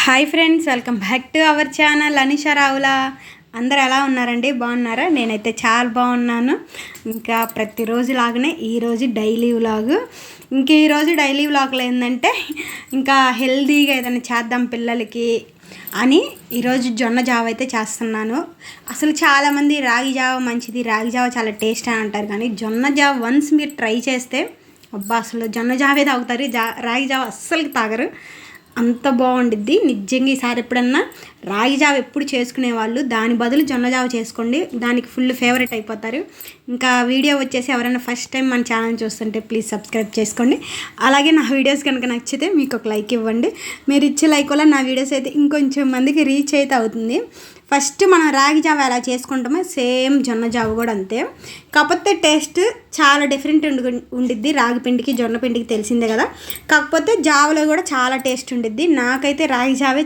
Hi friends, welcome back to our channel Anisha Ravula. అందరు ఎలా ఉన్నారండి? బాగున్నారా? నేనైతే చాలా బాగున్నాను. ఇంకా ప్రతిరోజు లాగానే ఈరోజు డైలీ వ్లాగ్. ఈరోజు డైలీ వ్లాగ్లో ఏంటంటే ఇంకా హెల్తీగా ఏదైనా చేద్దాం పిల్లలకి అని ఈరోజు జొన్న జావ అయితే చేస్తున్నాను. అసలు చాలామంది రాగి జావ మంచిది, రాగి జావ చాలా టేస్ట్ అని అంటారు, కానీ జొన్న జావ వన్స్ మీరు ట్రై చేస్తే అబ్బా అసలు జొన్న జావే తాగుతారు, రాగి జావ అస్సలు తాగరు. అంత బాగుండిద్ది నిజంగా. ఈసారి ఎప్పుడన్నా రాగి జావ ఎప్పుడు చేసుకునే వాళ్ళు దాని బదులు జొన్న జావ చేసుకోండి, దానికి ఫుల్ ఫేవరెట్ అయిపోతారు. ఇంకా వీడియో వచ్చేసి ఎవరైనా ఫస్ట్ టైం మన ఛానల్ చూస్తుంటే ప్లీజ్ సబ్స్క్రైబ్ చేసుకోండి. అలాగే నా వీడియోస్ కనుక నచ్చితే మీకు ఒక లైక్ ఇవ్వండి. మీరు ఇచ్చే లైక్ వల్ల నా వీడియోస్ అయితే ఇంకొంచెం మందికి రీచ్ అయితే అవుతుంది. ఫస్ట్ మనం రాగి జావ ఎలా చేసుకుంటామో సేమ్ జొన్న జావ కూడా అంతే, కాకపోతే టేస్ట్ చాలా డిఫరెంట్ ఉండిద్ది. రాగి పిండికి జొన్న పిండికి తెలిసిందే కదా, కాకపోతే జావలో కూడా చాలా టేస్ట్ ఉండిద్ది. నాకైతే రాగి జావే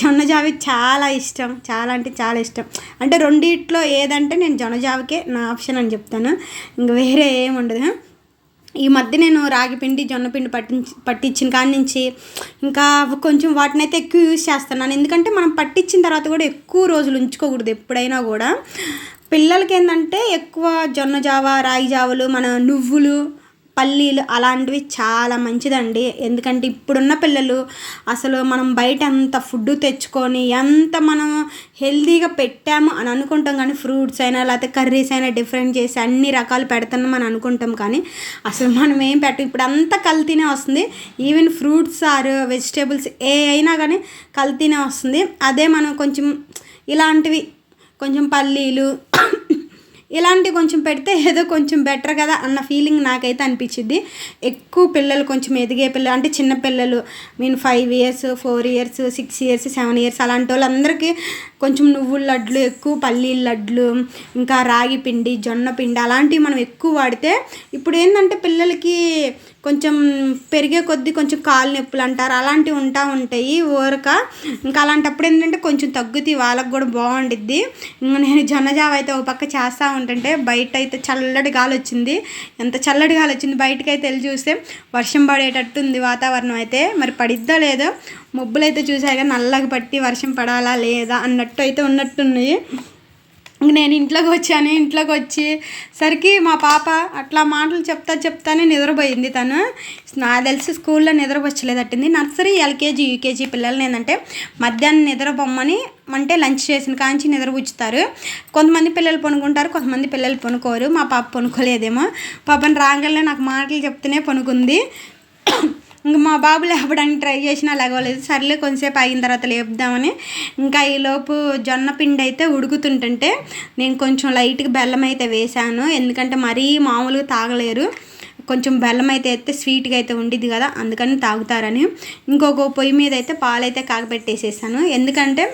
జొన్న జావే చాలా ఇష్టం, చాలా అంటే చాలా ఇష్టం. అంటే రెండిట్లో ఏదంటే నేను జొన్న జావకే నా ఆప్షన్ అని చెప్తాను, ఇంక వేరే ఏముండదు. ఈ మధ్య నేను రాగి పిండి జొన్న పిండి పట్టించిన కాడి నుంచి ఇంకా కొంచెం వాటిని అయితే ఎక్కువ యూజ్ చేస్తున్నాను. ఎందుకంటే మనం పట్టించిన తర్వాత కూడా ఎక్కువ రోజులు ఉంచుకోకూడదు ఎప్పుడైనా కూడా. పిల్లలకి ఏంటంటే ఎక్కువ జొన్న జావ, రాగి జావలు, మన నువ్వులు, పల్లీలు అలాంటివి చాలా మంచిదండి. ఎందుకంటే ఇప్పుడున్న పిల్లలు అసలు మనం బయట అంత ఫుడ్ తెచ్చుకొని ఎంత మనం హెల్తీగా పెట్టాము అని అనుకుంటాం, కానీ ఫ్రూట్స్ అయినా లేకపోతే కర్రీస్ అయినా డిఫరెంట్ చేసి అన్ని రకాలు పెడుతున్నాం అని అనుకుంటాం, కానీ అసలు మనం ఏం పెట్టం. ఇప్పుడు అంతా కల్తీనే వస్తుంది. ఈవెన్ ఫ్రూట్స్ ఆర్ వెజిటేబుల్స్ ఏ అయినా కానీ కల్తీనే వస్తుంది. అదే మనం కొంచెం ఇలాంటివి కొంచెం పల్లీలు ఇలాంటివి కొంచెం పెడితే ఏదో కొంచెం బెటర్ కదా అన్న ఫీలింగ్ నాకైతే అనిపించింది. ఎక్కువ పిల్లలు కొంచెం ఎదిగే పిల్లలు అంటే చిన్న పిల్లలు 5 years 4 years 6 years 7 years అలాంటి వాళ్ళందరికీ కొంచెం నువ్వుల లడ్లు, ఎక్కువ పల్లీల లడ్లు, ఇంకా రాగి పిండి, జొన్న పిండి అలాంటివి మనం ఎక్కువ వాడితే ఇప్పుడు ఏంటంటే పిల్లలకి కొంచెం పెరిగే కొద్దీ కొంచెం కాలు నొప్పులు అంటారు, అలాంటివి ఉంటాయి ఊరక. ఇంకా అలాంటప్పుడు ఏంటంటే కొంచెం తగ్గుతాయి, వాళ్ళకి కూడా బాగుండిద్ది. ఇంకా నేను జొన్న జావ అయితే ఒక పక్క చేస్తూ ఉంటుంటే బయట అయితే చల్లటి గాలి వచ్చింది. ఎంత చల్లటి గాలి వచ్చింది బయటకు అయితే వెళ్ళి చూస్తే వర్షం పడేటట్టు ఉంది వాతావరణం అయితే. మరి పడిద్దా లేదో, మబ్బులు అయితే చూసాక నల్లగా పట్టి వర్షం పడాలా లేదా అన్నట్టు అయితే ఉన్నట్టున్నాయి. నేను ఇంట్లోకి వచ్చేసరికి మా పాప అట్లా మాటలు చెప్తానే నిద్రపోయింది. తను నాకు తెలిసి స్కూల్లో నిద్రపోచ్చలేదట్టింది. నర్సరీ, ఎల్కేజీ, యూకేజీ పిల్లల్ని ఏంటంటే మధ్యాహ్నం నిద్రపోమ్మని అంటే లంచ్ చేసిన కాంచి నిద్రపుచ్చుతారు. కొంతమంది పిల్లలు పనుకుంటారు, కొంతమంది పిల్లలు పనుకోరు. మా పాప పనుకోలేదేమో, పాపని రాగానే నాకు మాటలు చెప్తూనే పనుకుంది. ఇంకా మా బాబు లేపడానికి ట్రై చేసినా లేగలేదు. సర్లే కొంచెంసేపు అయిన తర్వాత లేపుదామని ఇంకా ఈలోపు జొన్న పిండి అయితే ఉడుకుతుంటే నేను కొంచెం లైట్గా బెల్లం అయితే వేసాను. ఎందుకంటే మరీ మామూలుగా తాగలేరు, కొంచెం బెల్లం అయితే వేస్తే స్వీట్గా అయితే ఉండిద్ది కదా, అందుకని తాగుతారని. ఇంకొక పొయ్యి మీద అయితే పాలు అయితే కాగబెట్టేసేసాను. ఎందుకంటే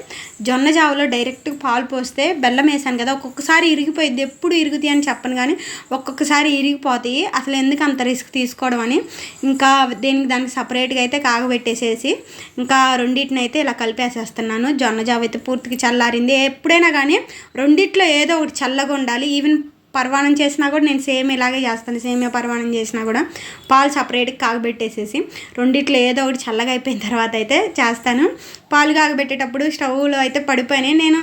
జొన్న జావలో డైరెక్ట్ పాలు పోస్తే బెల్లం వేసాను కదా, ఒక్కొక్కసారి ఇరిగిపోయిద్ది. ఎప్పుడు ఇరుగుతాయి అని చెప్పను, కానీ ఒక్కొక్కసారి ఇరిగిపోతాయి. అసలు ఎందుకు అంత రిస్క్ తీసుకోవడం అని ఇంకా దానికి సపరేట్గా అయితే కాగబెట్టేసేసి ఇంకా రెండింటిని అయితే ఇలా కలిపేసేస్తున్నాను. జొన్న జావ అయితే పూర్తిగా చల్లారింది. ఎప్పుడైనా కానీ రెండిట్లో ఏదో ఒకటి చల్లగా ఉండాలి. ఈవెన్ పరవాణం చేసినా కూడా నేను సేమ్ ఇలాగే చేస్తాను. సేమియా పరవాణం చేసినా కూడా పాలు సపరేట్గా కాగబెట్టేసేసి రెండిట్లో ఏదో ఒకటి చల్లగా అయిపోయిన తర్వాత అయితే చేస్తాను. పాలు కాగబెట్టేటప్పుడు స్టవ్లో అయితే పడిపోయినాయి. నేను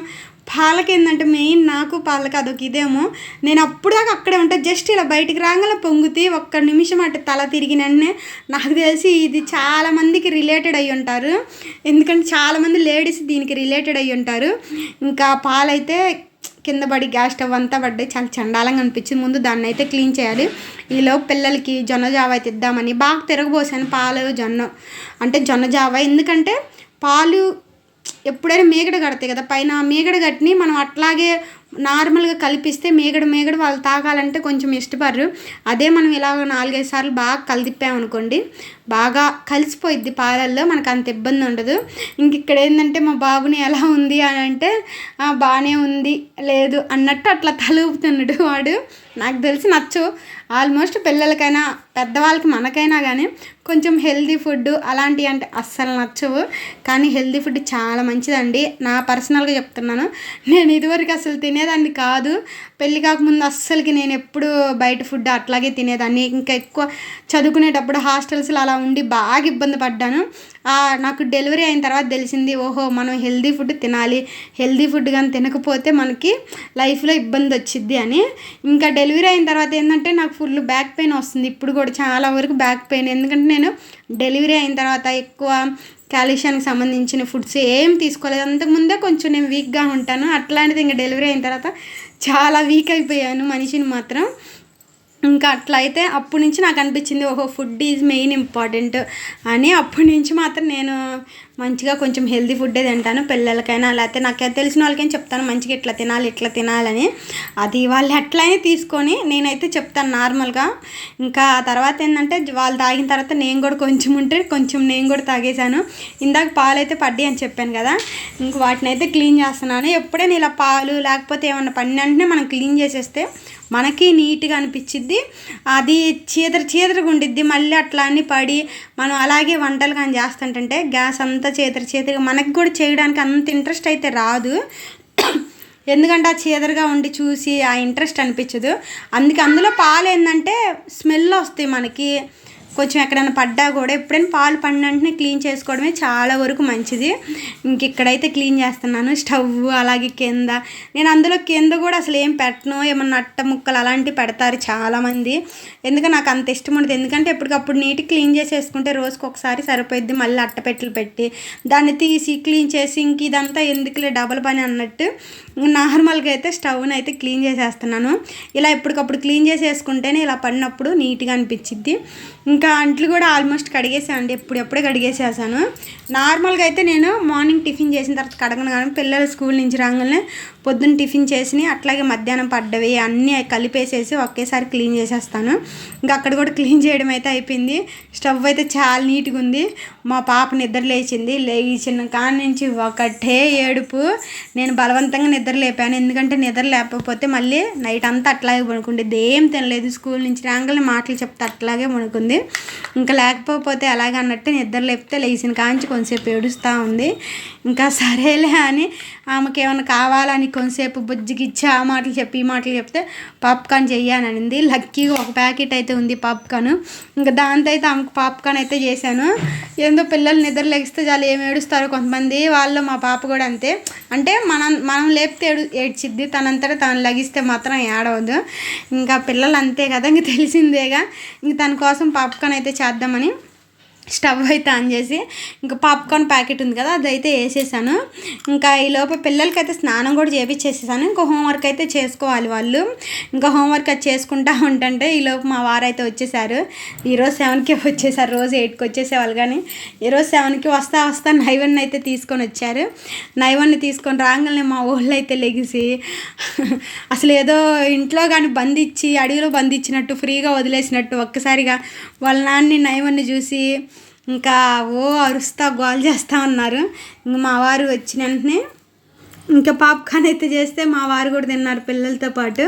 పాలకి ఏంటంటే మెయిన్ నాకు పాలకి అదొక ఇదేమో, నేను అప్పుడు దాకా అక్కడే ఉంటా, జస్ట్ ఇలా బయటికి రాగానే పొంగుతి ఒక్క నిమిషం అటు తల తిరిగినన్నే. నాకు తెలిసి ఇది చాలామందికి రిలేటెడ్ అయ్యి ఉంటారు, ఎందుకంటే చాలామంది లేడీస్ దీనికి రిలేటెడ్ అయ్యి ఉంటారు. ఇంకా పాలైతే కింద పడి గ్యాస్ స్టవ్ అంతా పడ్డాయి, చాలా చండాలంగా అనిపించింది. ముందు దాన్ని అయితే క్లీన్ చేయాలి. ఈలో పిల్లలకి జొన్న జావ అయితే ఇద్దామని బాగా తిరగబోసాను. పాలు జొన్న జావ, ఎందుకంటే పాలు ఎప్పుడైనా మీగడ కడతాయి కదా, పైన మీగడ కట్టిని మనం అట్లాగే నార్మల్గా కలిపిస్తే మీగడ వాళ్ళు తాగాలంటే కొంచెం ఇష్టపడరు. అదే మనం ఇలా 4-5 సార్లు బాగా కలిదిప్పామనుకోండి బాగా కలిసిపోయిద్ది పాలల్లో, మనకు అంత ఇబ్బంది ఉండదు. ఇంక ఇక్కడ ఏంటంటే మా బాబుని ఎలా ఉంది అని అంటే బాగానే ఉంది లేదు అన్నట్టు అట్లా తలూపుతున్నాడు వాడు. నాకు తెలిసి నచ్చు ఆల్మోస్ట్ పిల్లలకైనా పెద్దవాళ్ళకి మనకైనా కానీ కొంచెం హెల్తీ ఫుడ్ అలాంటివి అంటే అస్సలు నచ్చవు, కానీ హెల్తీ ఫుడ్ చాలా మంచిదండి. నా పర్సనల్గా చెప్తున్నాను, నేను ఇదివరకు అసలు తినేదాన్ని కాదు. పెళ్ళి కాకముందు అస్సలకి నేను ఎప్పుడు బయట ఫుడ్ అట్లాగే తినేదాన్ని. ఇంకా ఎక్కువ చదువుకునేటప్పుడు హాస్టల్స్లో అలా ఉండి బాగా ఇబ్బంది పడ్డాను. నాకు డెలివరీ అయిన తర్వాత తెలిసింది, ఓహో మనం హెల్దీ ఫుడ్ తినాలి, హెల్దీ ఫుడ్ కానీ తినకపోతే మనకి లైఫ్లో ఇబ్బంది వచ్చిద్ది అని. ఇంకా డెలివరీ అయిన తర్వాత ఏంటంటే నాకు ఫుల్ బ్యాక్ పెయిన్ వస్తుంది. ఇప్పుడు కూడా చాలా వరకు బ్యాక్ పెయిన్, ఎందుకంటే నేను డెలివరీ అయిన తర్వాత ఎక్కువ కాల్షియానికి సంబంధించిన ఫుడ్స్ ఏం తీసుకోలేదు. అంతకుముందే కొంచెం నేను వీక్గా ఉంటాను, అట్లాంటిది ఇంకా డెలివరీ అయిన తర్వాత చాలా వీక్ అయిపోయాను మనిషిని మాత్రం. ఇంకా అట్లా అయితే అప్పటి నుంచి నాకు అనిపించింది, ఓహో ఫుడ్ ఈజ్ మెయిన్ ఇంపార్టెంట్ అని. అప్పటి నుంచి మాత్రం నేను మంచిగా కొంచెం హెల్తీ ఫుడ్డే తింటాను. పిల్లలకైనా లేకపోతే నాకు తెలిసిన వాళ్ళకైనా చెప్తాను మంచిగా ఇట్లా తినాలి ఇట్లా తినాలని. అది వాళ్ళు ఎట్లయినా తీసుకొని నేనైతే చెప్తాను నార్మల్గా. ఇంకా తర్వాత ఏంటంటే వాళ్ళు తాగిన తర్వాత నేను కూడా కొంచెం ఉంటే కొంచెం నేను కూడా తాగేశాను. ఇందాక పాలు అయితే పడ్డాయి అని చెప్పాను కదా, ఇంక వాటిని అయితే క్లీన్ చేస్తున్నాను. ఎప్పుడైనా ఇలా పాలు లేకపోతే ఏమన్నా పడిన వెంటనే మనం క్లీన్ చేసేస్తే మనకి నీట్గా అనిపించిద్ది. అది చీదరగా ఉండిద్ది. మళ్ళీ అట్లా అన్నీ పడి మనం అలాగే వంటలు కానీ చేస్తుంటే గ్యాస్ అంతా చీదరగా మనకి కూడా చేయడానికి అంత ఇంట్రెస్ట్ అయితే రాదు. ఎందుకంటే ఆ చీదరగా ఉండి చూసి ఆ ఇంట్రెస్ట్ అనిపించదు. అందుకే అందులో పాలు ఏంటంటే స్మెల్ వస్తాయి మనకి. కొంచెం ఎక్కడైనా పడ్డా కూడా ఎప్పుడైనా పాలు పడిన వెంటనే క్లీన్ చేసుకోవడమే చాలా వరకు మంచిది. ఇంక ఇక్కడైతే క్లీన్ చేస్తున్నాను స్టవ్, అలాగే కింద. నేను అందులో కింద కూడా అసలు ఏం పెట్టను, ఏమన్నా అట్ట ముక్కలు అలాంటివి పెడతారు చాలామంది. ఎందుకంటే నాకు అంత ఇష్టం ఉండదు. ఎందుకంటే ఎప్పటికప్పుడు నీట్గా క్లీన్ చేసేసుకుంటే రోజుకి ఒకసారి సరిపోయిద్ది. మళ్ళీ అట్టపెట్టెలు పెట్టి దాన్ని తీసి క్లీన్ చేసి ఇంక ఇదంతా ఎందుకులే డబల్ పని అన్నట్టు నార్మల్గా అయితే స్టవ్ని అయితే క్లీన్ చేసేస్తున్నాను. ఇలా ఎప్పటికప్పుడు క్లీన్ చేసేసుకుంటేనే ఇలా పడినప్పుడు నీట్గా అనిపించిద్ది. ఇంకా అంట్లు కూడా ఆల్మోస్ట్ కడిగేసానండి, ఎప్పుడెప్పుడే కడిగేసేసాను. నార్మల్గా అయితే నేను మార్నింగ్ టిఫిన్ చేసిన తర్వాత కడగను, కానీ పిల్లలు స్కూల్ నుంచి రాగానే పొద్దున్న టిఫిన్ చేసి అట్లాగే మధ్యాహ్నం పడ్డవి అన్నీ కలిపేసేసి ఒకేసారి క్లీన్ చేసేస్తాను. ఇంకా అక్కడ కూడా క్లీన్ చేయడం అయితే అయిపోయింది. స్టవ్ అయితే చాలా నీట్గా ఉంది. మా పాప నిద్ర లేచిన కాడి నుంచి ఒకటే ఏడుపు. నేను బలవంతంగా నిద్ర లేపాను, ఎందుకంటే నిద్ర లేకపోతే మళ్ళీ నైట్ అంతా అట్లాగే పడుకుండేది. ఏం తినలేదు, స్కూల్ నుంచి రాగానే మాటలు చెప్తే అట్లాగే పడుకుంది. ఇంకా లేకపోతే అలాగే అన్నట్టు నిద్ర లేపితే లేచిన కాంచి కొంచెంసేపు ఏడుస్తూ ఉంది. ఇంకా సరేలే అని ఆమెకి ఏమైనా కావాలని కొంచెంసేపు బుజ్జిగిచ్చి ఆ మాటలు చెప్పి ఈ మాటలు చెప్తే పాప్కార్న్ చెయ్యాననింది. లక్కీగా ఒక ప్యాకెట్ అయితే ఉంది పాప్కార్న్. ఇంకా దాంతో అయితే ఆమెకు పాప్కార్న్ అయితే చేశాను. ఏందో పిల్లలు నిద్ర లెగిస్తే చాలా ఏమి ఏడుస్తారో కొంతమంది, వాళ్ళు మా పాప కూడా అంతే. అంటే మనం లేపితే ఏడ్చిద్ది, తనంతటా తను లగిస్తే మాత్రం ఏడవదు. ఇంకా పిల్లలు అంతే కదా, ఇంక తెలిసిందేగా. ఇంక తన కోసం పాప్కార్న్ అయితే చేద్దామని స్టవ్ అయితే ఆన్ చేసి ఇంకా పాప్కార్న్ ప్యాకెట్ ఉంది కదా అదైతే వేసేసాను. ఇంకా ఈ లోపల పిల్లలకైతే స్నానం కూడా చేపించేసేసాను. ఇంకా హోంవర్క్ అయితే చేసుకోవాలి వాళ్ళు. ఇంకా హోంవర్క్ అది చేసుకుంటా ఉంటుంటే ఈ లోపు మా వారు అయితే వచ్చేసారు. ఈరోజు 7కి వచ్చేసారు, రోజు 8కి వచ్చేసేవాళ్ళు, కానీ ఈరోజు 7కి వస్తా నైవన్ అయితే తీసుకొని వచ్చారు. నైవన్ని తీసుకొని రాగానే మా ఊళ్ళో అయితే లెగిసి అసలు ఏదో ఇంట్లో కానీ బంధించి అడవిలో బంధించినట్టు ఫ్రీగా వదిలేసినట్టు ఒక్కసారిగా వాళ్ళ నాన్ని నైవన్ని చూసి ఇంకా అరుస్తా గోల్ చేస్తూ ఉన్నారు. ఇంక మా వారు వచ్చిన వెంటనే ఇంకా పాప్కార్న్ అయితే చేస్తే మా వారు కూడా తిన్నారు పిల్లలతో పాటు.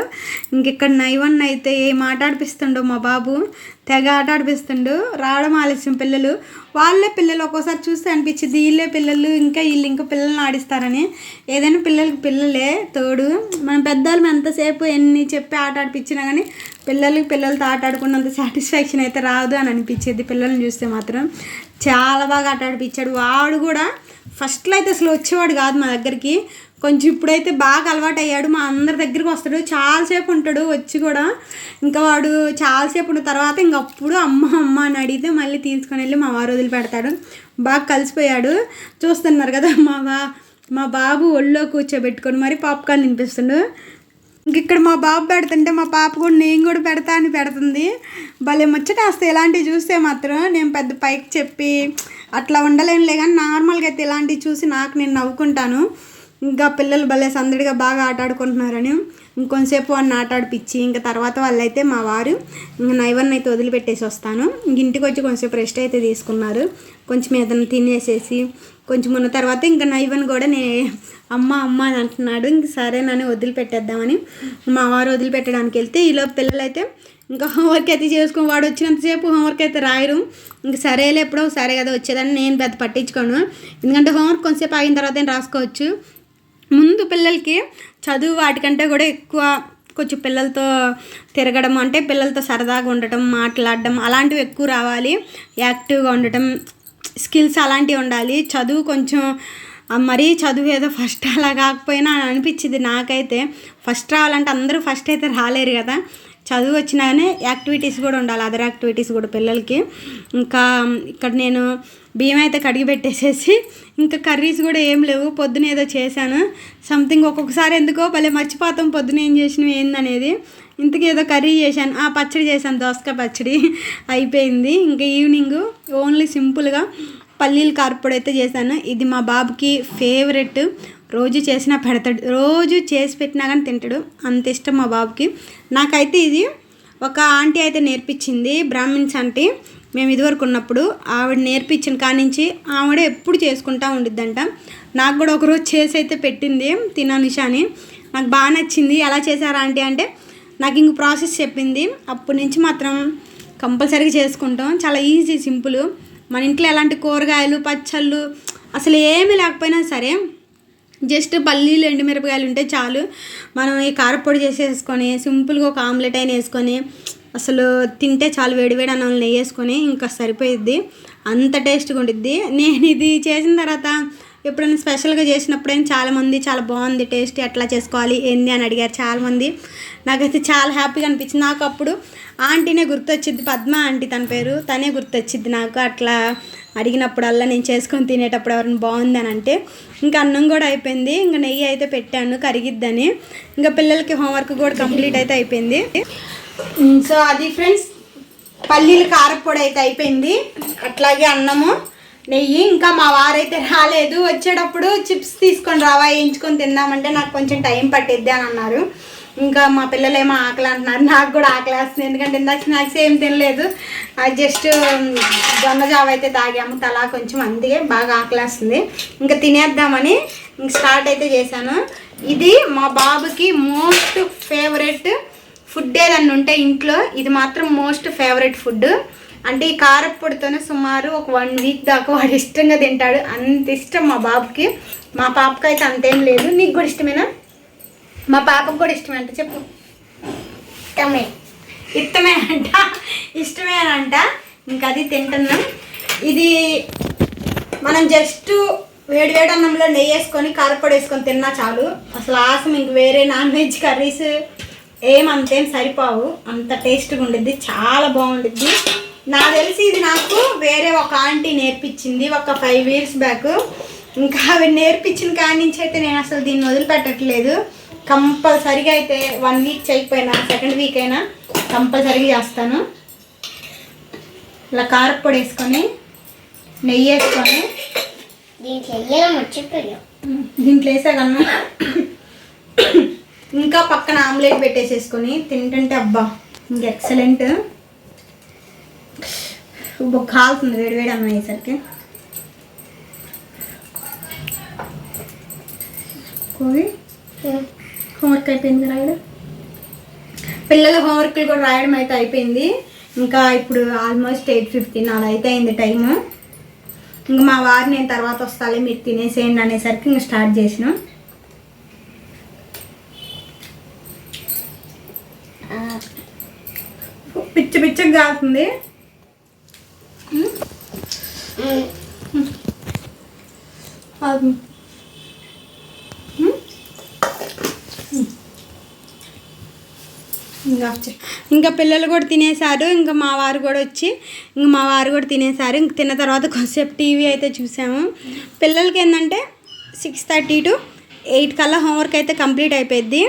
ఇంక ఇక్కడ నైవన్ అయితే ఏం ఆట ఆడిపిస్తుండో మా బాబు, తెగ ఆట ఆడిపిస్తుండు. రావడం ఆలస్యం పిల్లలు, వాళ్ళే పిల్లలు ఒక్కోసారి చూస్తే అనిపించింది వీళ్ళే పిల్లలు, ఇంకా పిల్లల్ని ఆడిస్తారని. ఏదైనా పిల్లలకి పిల్లలే తోడు. మనం పెద్దవాళ్ళం ఎంతసేపు ఎన్ని చెప్పి ఆట ఆడిపించినా కానీ పిల్లలతో ఆట ఆడుకున్నంత సాటిస్ఫాక్షన్ అయితే రాదు అని అనిపించేది. పిల్లల్ని చూస్తే మాత్రం చాలా బాగా ఆట ఆడిపించాడు. వాడు కూడా ఫస్ట్లో అయితే అసలు వచ్చేవాడు కాదు మా దగ్గరికి, కొంచెం ఇప్పుడైతే బాగా అలవాటు అయ్యాడు. మా అందరి దగ్గరికి వస్తాడు, చాలాసేపు ఉంటాడు వచ్చి కూడా. ఇంకా వాడు చాలాసేపు ఉన్న తర్వాత ఇంకప్పుడు అమ్మ అని అడిగితే మళ్ళీ తీసుకొని వెళ్ళి మా వారు వదిలిపెడతాడు. బాగా కలిసిపోయాడు. చూస్తున్నారు కదా మా బాబు ఒళ్ళో కూర్చోబెట్టుకొని మరి పాప్కార్న్ తినిపిస్తుండు. ఇంక ఇక్కడ మా బాబు పెడుతుంటే మా పాప కూడా నేను కూడా పెడతా అని పెడుతుంది. భలే ముచ్చటేస్తే ఇలాంటివి చూస్తే మాత్రం. నేను పెద్ద పైకి చెప్పి అట్లా ఉండలేనులే, కానీ నార్మల్గా అయితే ఇలాంటివి చూసి నేను నవ్వుకుంటాను. ఇంకా పిల్లలు భలే సందడిగా బాగా ఆట ఆడుకుంటున్నారని ఇంకొంతసేపు వాడిని ఆట ఆడిపించి ఇంకా తర్వాత వాళ్ళైతే మా వారు ఇంకా నైవన్ని అయితే వదిలిపెట్టేసి వస్తాను. ఇంక ఇంటికి వచ్చి కొంచెంసేపు రెస్ట్ అయితే తీసుకున్నారు. కొంచెం ఏదైనా తినేసేసి కొంచెం ఉన్న తర్వాత ఇంకా నైవన్ కూడా అమ్మ అని అంటున్నాడు. ఇంక సరేనని వదిలిపెట్టేద్దామని మా వారు వదిలిపెట్టడానికి వెళ్తే ఈలో పిల్లలైతే ఇంకా హోంవర్క్ అయితే చేసుకొని వాడు వచ్చినంతసేపు హోంవర్క్ అయితే రాయరు. ఇంక సరేలే ఎప్పుడో సరే కదా వచ్చేదాన్ని నేను పెద్ద పట్టించుకోను, ఎందుకంటే హోంవర్క్ కొంచెంసేపు ఆగిన తర్వాత రాసుకోవచ్చు. ముందు పిల్లలకి చదువు వాటికంటే కూడా ఎక్కువ కొంచెం పిల్లలతో తిరగడం, అంటే పిల్లలతో సరదాగా ఉండటం, మాట్లాడడం అలాంటివి ఎక్కువ రావాలి. యాక్టివ్గా ఉండటం, స్కిల్స్ అలాంటివి ఉండాలి. చదువు కొంచెం మరీ చదువు ఏదో ఫస్ట్ అలా కాకపోయినా అనిపించింది నాకైతే. ఫస్ట్ రావాలంటే అందరూ ఫస్ట్ అయితే రాలేరు కదా. చదువు వచ్చినానే యాక్టివిటీస్ కూడా ఉండాలి, అదర్ యాక్టివిటీస్ కూడా పిల్లలకి. ఇంకా ఇక్కడ నేను బియ్యం అయితే కడిగి పెట్టేసేసి ఇంకా కర్రీస్ కూడా ఏం లేవు. పొద్దున ఏదో చేశాను సంథింగ్, ఒక్కొక్కసారి ఎందుకో భలే మర్చిపోతాం పొద్దున ఏం చేసినవి ఏందనేది. ఇంతకీ ఏదో కర్రీ చేశాను, పచ్చడి చేశాను, దోసకాయ పచ్చడి అయిపోయింది. ఇంకా ఈవినింగ్ ఓన్లీ సింపుల్గా పల్లీల కారపొడి అయితే చేశాను. ఇది మా బాబుకి ఫేవరెట్, రోజు చేసినా పెడతాడు, రోజు చేసి పెట్టినా కానీ తింటాడు, అంత ఇష్టం మా బాబుకి. నాకైతే ఇది ఒక ఆంటీ అయితే నేర్పించింది, బ్రాహ్మిన్స్ ఆంటీ. మేము ఇదివరకు ఉన్నప్పుడు ఆవిడ నేర్పించిన కానించి ఆవిడ ఎప్పుడు చేసుకుంటూ ఉండిద్దంట. నాకు కూడా ఒకరోజు చేసి అయితే పెట్టింది, తినానిషా అని. నాకు బాగా నచ్చింది. ఎలా చేశారా ఆంటీ అంటే నాకు ఇంక ప్రాసెస్ చెప్పింది. అప్పటి నుంచి మాత్రం కంపల్సరీగా చేసుకుంటాం. చాలా ఈజీ, సింపుల్. మన ఇంట్లో ఎలాంటి కూరగాయలు, పచ్చళ్ళు అసలు ఏమీ లేకపోయినా సరే జస్ట్ పల్లీలు, ఎండుమిరపకాయలు ఉంటే చాలు. మనం ఈ కారపొడి చేసేసుకొని సింపుల్గా ఒక ఆమ్లెట్ అయినా వేసుకొని అసలు తింటే చాలు. వేడివేడి అన్నం నెయ్యి వేసుకొని ఇంకా సరిపోయిద్ది, అంత టేస్ట్గా ఉండిద్ది. నేను ఇది చేసిన తర్వాత ఎప్పుడైనా స్పెషల్గా చేసినప్పుడైనా చాలామంది చాలా బాగుంది టేస్ట్, ఎట్లా చేసుకోవాలి ఏంది అని అడిగారు చాలామంది. నాకైతే చాలా హ్యాపీగా అనిపించింది. నాకు అప్పుడు ఆంటీనే గుర్తొచ్చింది, పద్మ ఆంటీ తన పేరు, తనే గుర్తొచ్చింది నాకు. అట్లా అడిగినప్పుడల్లా నేను చేసుకొని తినేటప్పుడు ఎవరైనా బాగుంది అని అంటే. ఇంకా అన్నం కూడా అయిపోయింది, ఇంకా నెయ్యి అయితే పెట్టాను కరిగిద్దని. ఇంకా పిల్లలకి హోంవర్క్ కూడా కంప్లీట్ అయితే అయిపోయింది. సో అది ఫ్రెండ్స్, పల్లీల కారపొడి అయితే అయిపోయింది, అట్లాగే అన్నము, నెయ్యి. ఇంకా మా వారైతే రాలేదు. వచ్చేటప్పుడు చిప్స్ తీసుకొని రావా, వేయించుకొని తిందామంటే నాకు కొంచెం టైం పట్టిద్ది అని అన్నారు. ఇంకా మా పిల్లలేమో ఆకలి అంటున్నారు, నాకు కూడా ఆకలి వస్తుంది. ఎందుకంటే ఇందాక స్నాక్స్ ఏం తినలేదు, అది జస్ట్ జొన్న జావ అయితే తాగాము తలా కొంచెం, అందుకే బాగా ఆకలి వస్తుంది. ఇంకా తినేద్దామని ఇంక స్టార్ట్ అయితే చేశాను. ఇది మా బాబుకి మోస్ట్ ఫేవరెట్ ఫుడ్ ఏదన్నా ఉంటే ఇంట్లో ఇది మాత్రం మోస్ట్ ఫేవరెట్ ఫుడ్. అంటే ఈ కారపొడితోనే సుమారు ఒక 1 వీక్ దాకా వాడు ఇష్టంగా తింటాడు, అంత ఇష్టం మా బాబుకి. మా పాపకి అయితే అంతేం లేదు. నీకు కూడా ఇష్టమేనా? మా పాపకు కూడా ఇష్టమే అంట, చెప్పు. ఇష్టమే అంట. ఇంకా అది తింటున్నాం. ఇది మనం జస్ట్ వేడి అన్నంలో నెయ్యి వేసుకొని కారపొడి వేసుకొని తిన్నా చాలు. అసలు ఆసం ఇంక వేరే నాన్ వెజ్ కర్రీస్ ఏమంతేం సరిపోవు, అంత టేస్ట్గా ఉండిద్ది, చాలా బాగుండిద్ది. నాకు తెలిసి ఇది నాకు వేరే ఒక ఆంటీ నేర్పించింది ఒక 5 years బ్యాక్. ఇంకా అవి నేర్పించిన కాడి నుంచి అయితే నేను అసలు దీన్ని వదిలిపెట్టట్లేదు. కంపల్సరిగా అయితే 1 వీక్ చేయకపోయినా 2nd వీక్ అయినా కంపల్సరిగా చేస్తాను. ఇలా కారపొడి వేసుకొని నెయ్యి వేసుకొని దీంట్లో వేసాకన్నా ఇంకా పక్కన ఆమ్లెట్ పెట్టేసేసుకొని తింటుంటే అబ్బా ఇంక ఎక్సలెంట్. కాలుతుంది వేడి అన్నం అయ్యేసరికి. కోవి హోంవర్క్ అయిపోయింది రాయడం, పిల్లల హోంవర్క్లు కూడా రాయడం అయితే అయిపోయింది. ఇంకా ఇప్పుడు ఆల్మోస్ట్ 8:15 అలా అయితే అయింది టైము. ఇంకా మా వారు నేను తర్వాత వస్తాలే మీరు తినేసేయండి అనేసరికి ఇంకా స్టార్ట్ చేసినాం. పిచ్చగా కాలుతుంది. ఇంకా పిల్లలు కూడా తినేసారు. ఇంకా మా వారు కూడా వచ్చి తినేసారు. ఇంక తిన్న తర్వాత కొంచెంసేపు టీవీ అయితే చూసాము. పిల్లలకి ఏంటంటే 6:30 to 8 కల్లా హోంవర్క్ అయితే కంప్లీట్ అయిపోయింది.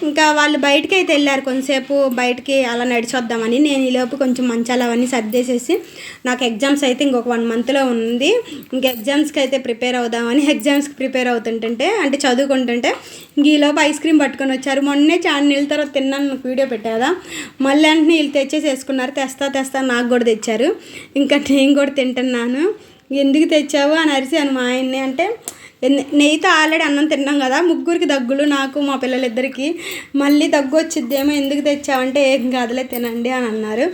ఇంకా వాళ్ళు బయటకి అయితే వెళ్ళారు, కొంతసేపు బయటికి అలా నడిచొద్దామని. నేను ఈలోపు కొంచెం మంచాలు అవన్నీ సర్దేసేసి, నాకు ఎగ్జామ్స్ అయితే ఇంకొక 1 monthలో ఉంది. ఇంక ఎగ్జామ్స్కి అయితే ప్రిపేర్ అవుదామని ఎగ్జామ్స్కి ప్రిపేర్ అవుతుంటే అంటే చదువుకుంటుంటే ఇంక ఈలోపు ఐస్ క్రీమ్ పట్టుకొని వచ్చారు. మొన్నే చాలా నీళ్ళ తర్వాత తిన్నాను, నాకు వీడియో పెట్టాదా. మళ్ళీ అంటే నీళ్ళు తెచ్చేసేసుకున్నారు. తెస్తా నాకు కూడా తెచ్చారు. ఇంకా నేను కూడా తింటున్నాను. ఎందుకు తెచ్చావు అని అరిసాను మా ఆయన్ని. అంటే నెయ్యితో ఆల్రెడీ అన్నం తిన్నాం కదా, ముగ్గురికి దగ్గులు, నాకు మా పిల్లలిద్దరికి. మళ్ళీ దగ్గు వచ్చిద్దేమో ఎందుకు తెచ్చామంటే ఏం కాదులే తినండి అని అన్నారు.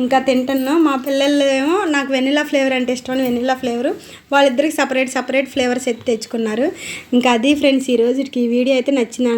ఇంకా తింటున్నాం. మా పిల్లలు ఏమో నాకు వెనిలా ఫ్లేవర్ అంటే ఇష్టం, వెనిలా ఫ్లేవరు, వాళ్ళిద్దరికి సపరేట్ ఫ్లేవర్స్ అయితే తెచ్చుకున్నారు. ఇంకా అది ఫ్రెండ్స్ ఈరోజుకి ఈ వీడియో అయితే నచ్చింది.